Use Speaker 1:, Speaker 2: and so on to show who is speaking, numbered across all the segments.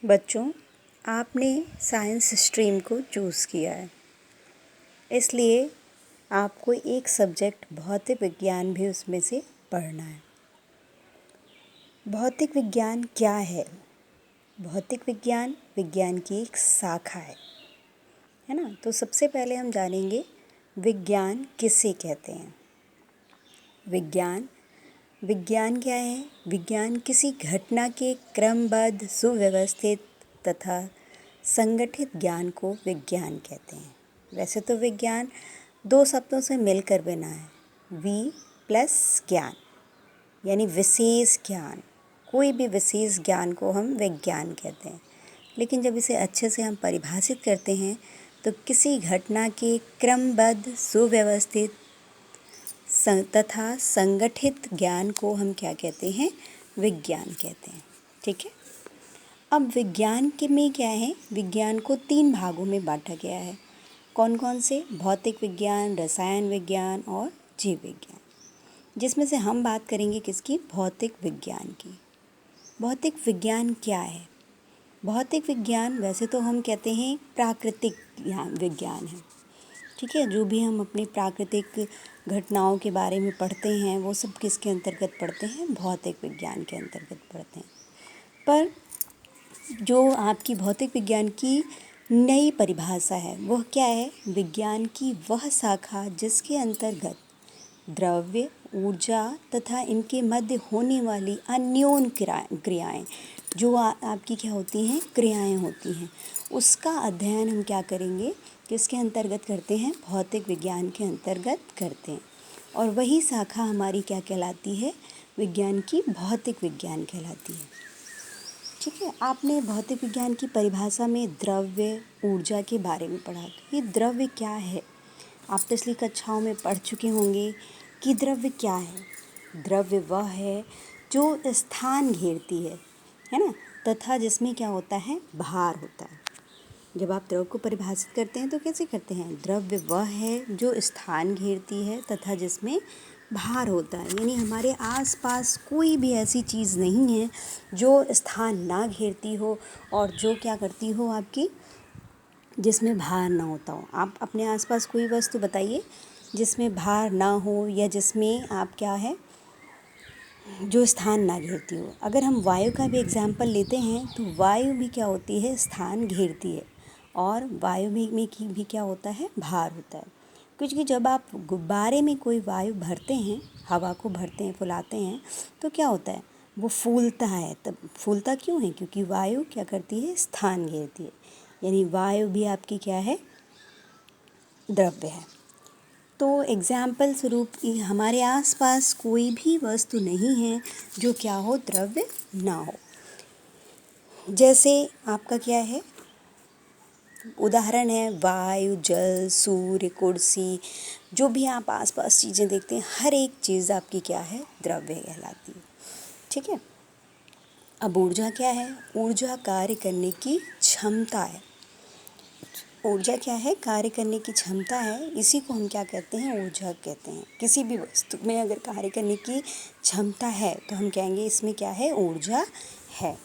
Speaker 1: बच्चों, आपने science stream को चूज़ किया है, इसलिए आपको एक सब्जेक्ट भौतिक विज्ञान भी उसमें से पढ़ना है। भौतिक विज्ञान क्या है? भौतिक विज्ञान विज्ञान की एक शाखा है ना? तो सबसे पहले हम जानेंगे विज्ञान किसे कहते हैं। विज्ञान क्या है? विज्ञान किसी घटना के क्रमबद्ध, सुव्यवस्थित तथा संगठित ज्ञान को विज्ञान कहते हैं। वैसे तो विज्ञान दो शब्दों से मिलकर बना है, वि प्लस ज्ञान, यानी विशेष ज्ञान। कोई भी विशेष ज्ञान को हम विज्ञान कहते हैं। लेकिन जब इसे अच्छे से हम परिभाषित करते हैं तो किसी घटना के क्रमबद्ध, सुव्यवस्थित तथा संगठित ज्ञान को हम क्या कहते हैं? विज्ञान कहते हैं। ठीक है। अब विज्ञान के में क्या है? विज्ञान को 3 भागों में बांटा गया है। कौन कौन से? भौतिक विज्ञान, रसायन विज्ञान और जीव विज्ञान। जिसमें से हम बात करेंगे किसकी? भौतिक विज्ञान की। भौतिक विज्ञान क्या है? भौतिक विज्ञान वैसे तो हम कहते हैं प्राकृतिक विज्ञान है। ठीक है। जो भी हम अपनी प्राकृतिक घटनाओं के बारे में पढ़ते हैं वो सब किसके अंतर्गत पढ़ते हैं? भौतिक विज्ञान के अंतर्गत पढ़ते हैं। पर जो आपकी भौतिक विज्ञान की नई परिभाषा है वह क्या है? विज्ञान की वह शाखा जिसके अंतर्गत द्रव्य, ऊर्जा तथा इनके मध्य होने वाली अन्योन क्रियाएं जो आपकी क्या होती हैं? क्रियाएं होती हैं, उसका अध्ययन हम क्या करेंगे? किसके अंतर्गत करते हैं? भौतिक विज्ञान के अंतर्गत करते हैं। और वही शाखा हमारी क्या कहलाती है? विज्ञान की भौतिक विज्ञान कहलाती है। ठीक है। आपने भौतिक विज्ञान की परिभाषा में द्रव्य, ऊर्जा के बारे में पढ़ा। ये द्रव्य क्या है? आप पिछली कक्षाओं में पढ़ चुके होंगे कि द्रव्य क्या है। द्रव्य वह है जो स्थान घेरती है ना, तथा जिसमें क्या होता है? भार होता है। जब आप द्रव्य को परिभाषित करते हैं तो कैसे करते हैं? द्रव्य वह है जो स्थान घेरती है तथा जिसमें भार होता है। यानी हमारे आसपास कोई भी ऐसी चीज़ नहीं है जो स्थान ना घेरती हो और जो क्या करती हो आपकी, जिसमें भार ना होता हो। आप अपने आसपास कोई वस्तु बताइए जिसमें भार ना हो या जिसमें आप क्या है, जो स्थान ना घेरती हो। अगर हम वायु का भी एग्जाम्पल लेते हैं तो वायु भी क्या होती है? स्थान घेरती है। और वायु में भी क्या होता है? भार होता है। क्योंकि जब आप गुब्बारे में कोई वायु भरते हैं, हवा को भरते हैं, फुलाते हैं, तो क्या होता है? वो फूलता है। तब फूलता क्यों है? क्योंकि वायु क्या करती है? स्थान घेरती है। यानी वायु भी आपकी क्या है? द्रव्य है। तो एग्जाम्पल स्वरूप हमारे आसपास कोई भी वस्तु नहीं है जो क्या हो? द्रव्य ना हो। जैसे आपका क्या है? उदाहरण है वायु, जल, सूर्य, कुर्सी। जो भी आप आसपास चीज़ें देखते हैं, हर एक चीज़ आपकी क्या है? द्रव्य कहलाती है। ठीक है। अब ऊर्जा क्या है? ऊर्जा कार्य करने की क्षमता है। ऊर्जा क्या है? कार्य करने की क्षमता है। इसी को हम क्या कहते हैं? ऊर्जा कहते हैं। किसी भी वस्तु में अगर कार्य करने की क्षमता है तो हम कहेंगे इसमें क्या है? ऊर्जा है।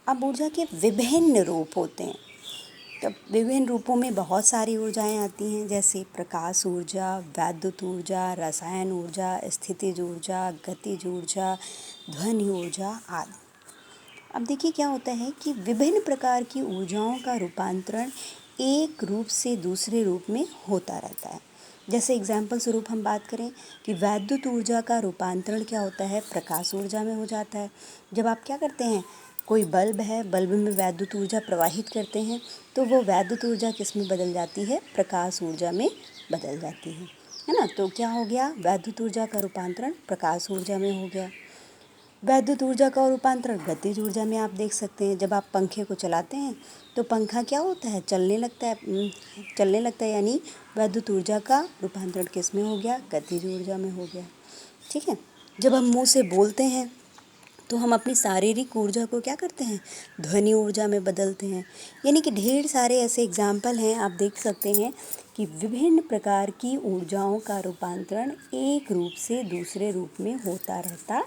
Speaker 1: अब ऊर्जा के विभिन्न रूप होते हैं। तब विभिन्न रूपों में बहुत सारी ऊर्जाएं आती हैं, जैसे प्रकाश ऊर्जा, वैद्युत ऊर्जा, रसायन ऊर्जा, स्थितिज ऊर्जा, गतिज ऊर्जा, ध्वनि ऊर्जा आदि। अब देखिए क्या होता है कि विभिन्न प्रकार की ऊर्जाओं का रूपांतरण एक रूप से दूसरे रूप में होता रहता है। जैसे एग्जाम्पल स्वरूप हम बात करें कि वैद्युत ऊर्जा का रूपांतरण क्या होता है? प्रकाश ऊर्जा में हो जाता है। जब आप क्या करते हैं? कोई बल्ब है, बल्ब में वैद्युत ऊर्जा प्रवाहित करते हैं तो वो वैद्युत ऊर्जा किस में बदल जाती है? प्रकाश ऊर्जा में बदल जाती है ना। तो क्या हो गया? वैद्युत ऊर्जा का रूपांतरण प्रकाश ऊर्जा में हो गया। वैद्युत ऊर्जा का रूपांतरण गतिज ऊर्जा में आप देख सकते हैं। जब आप पंखे को चलाते हैं तो पंखा क्या होता है? चलने लगता है। यानी वैद्युत ऊर्जा का रूपांतरण किस में हो गया? गतिज ऊर्जा में हो गया। ठीक है। जब हम मुंह से बोलते हैं तो हम अपनी शारीरिक ऊर्जा को क्या करते हैं? ध्वनि ऊर्जा में बदलते हैं। यानी कि ढेर सारे ऐसे एग्जाम्पल हैं, आप देख सकते हैं कि विभिन्न प्रकार की ऊर्जाओं का रूपांतरण एक रूप से दूसरे रूप में होता रहता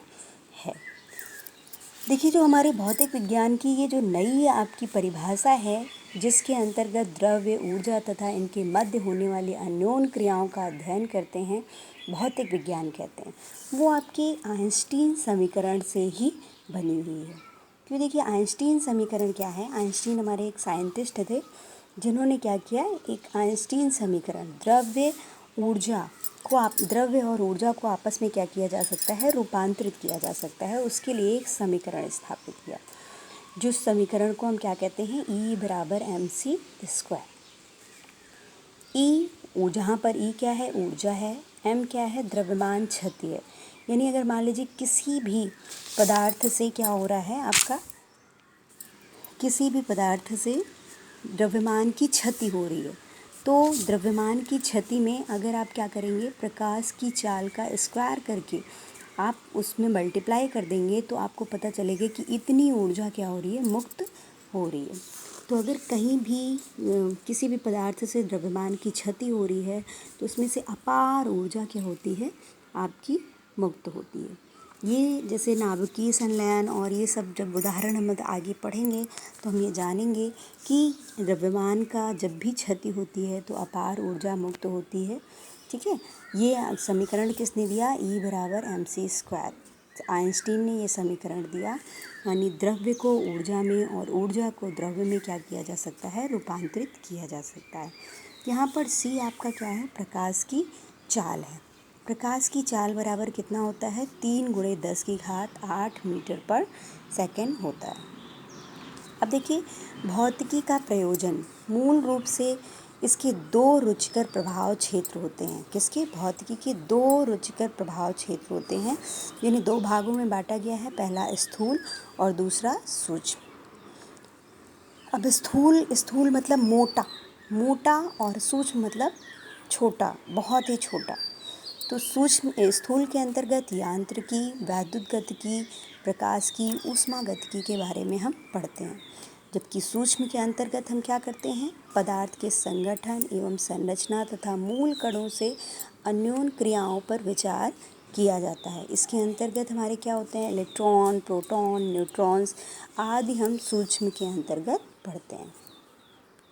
Speaker 1: है। देखिए, जो हमारे भौतिक विज्ञान की ये जो नई आपकी परिभाषा है, जिसके अंतर्गत द्रव्य, ऊर्जा तथा इनके मध्य होने वाली अन्योन्य क्रियाओं का अध्ययन करते हैं, भौतिक विज्ञान कहते हैं। वो आपके आइंस्टीन समीकरण से ही बनी हुई है। क्यों, देखिए आइंस्टीन समीकरण क्या है। आइंस्टीन हमारे एक साइंटिस्ट थे जिन्होंने क्या किया, एक आइंस्टीन समीकरण द्रव्य और ऊर्जा को आपस में क्या किया जा सकता है, रूपांतरित किया जा सकता है। उसके लिए एक समीकरण स्थापित किया, जिस समीकरण को हम क्या कहते हैं, E बराबर mc²। ई, जहाँ पर ई क्या है, ऊर्जा है, एम क्या है, द्रव्यमान क्षति है। यानी अगर मान लीजिए किसी भी पदार्थ से क्या हो रहा है, आपका किसी भी पदार्थ से द्रव्यमान की क्षति हो रही है, तो द्रव्यमान की क्षति में अगर आप क्या करेंगे, प्रकाश की चाल का स्क्वायर करके आप उसमें मल्टीप्लाई कर देंगे, तो आपको पता चलेगा कि इतनी ऊर्जा क्या हो रही है, मुक्त हो रही है। तो अगर कहीं भी किसी भी पदार्थ से द्रव्यमान की क्षति हो रही है, तो उसमें से अपार ऊर्जा क्या होती है, आपकी मुक्त होती है। ये जैसे नाभिकीय संलयन और ये सब जब उदाहरण हम आगे पढ़ेंगे तो हम ये जानेंगे कि द्रव्यमान का जब भी क्षति होती है तो अपार ऊर्जा मुक्त होती है। ठीक है, ये समीकरण किसने दिया, E बराबर mc²। आइंस्टीन ने ये समीकरण दिया, यानी द्रव्य को ऊर्जा में और ऊर्जा को द्रव्य में क्या किया जा सकता है, रूपांतरित किया जा सकता है। यहाँ पर C आपका क्या है, प्रकाश की चाल है। प्रकाश की चाल बराबर कितना होता है, 3 × 10⁸ मीटर पर सेकेंड होता है। अब देखिए, भौतिकी का प्रयोजन मूल रूप से इसके 2 रुचिकर प्रभाव क्षेत्र होते हैं। किसके, भौतिकी के 2 रुचिकर प्रभाव क्षेत्र होते हैं, जिन्हें 2 भागों में बांटा गया है, पहला स्थूल और दूसरा सूक्ष्म। अब स्थूल मतलब मोटा और सूक्ष्म मतलब छोटा, बहुत ही छोटा। तो स्थूल के अंतर्गत यांत्रिकी, वैद्युत गतिकी, प्रकाश की ऊष्मागतिकी के बारे में हम पढ़ते हैं, जबकि सूक्ष्म के अंतर्गत हम क्या करते हैं, पदार्थ के संगठन एवं संरचना तथा मूल कणों से अन्योन्य क्रियाओं पर विचार किया जाता है। इसके अंतर्गत हमारे क्या होते हैं, इलेक्ट्रॉन, प्रोटॉन, न्यूट्रॉन्स आदि हम सूक्ष्म के अंतर्गत पढ़ते हैं।